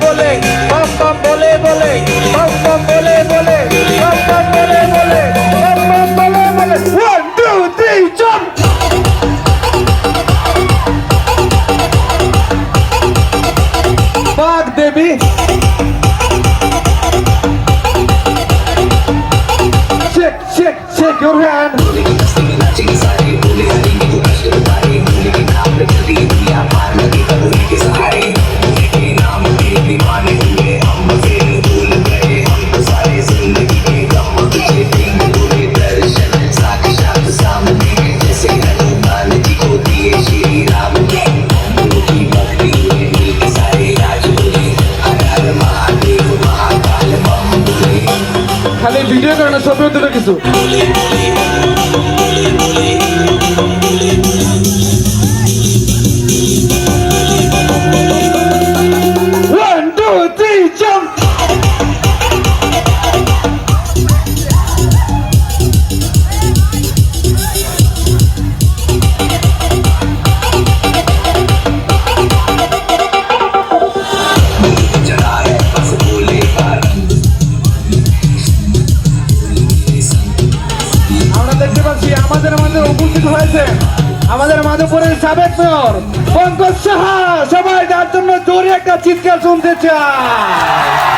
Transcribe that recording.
बोले बम बम बोले बोले बम बम बोले बोले बम बम बोले बोले बम बम बोले बोले 1 2 3 jump Bagh Devi shake your hand खाली वीडियो करना सब उधर किसु 1 2 3 jump আমাদের মাধবপুরের সাবেক মেয়র পঙ্কজ সাহা সবাই তার জন্য জোরে একটা চিৎকার শুনতে চায়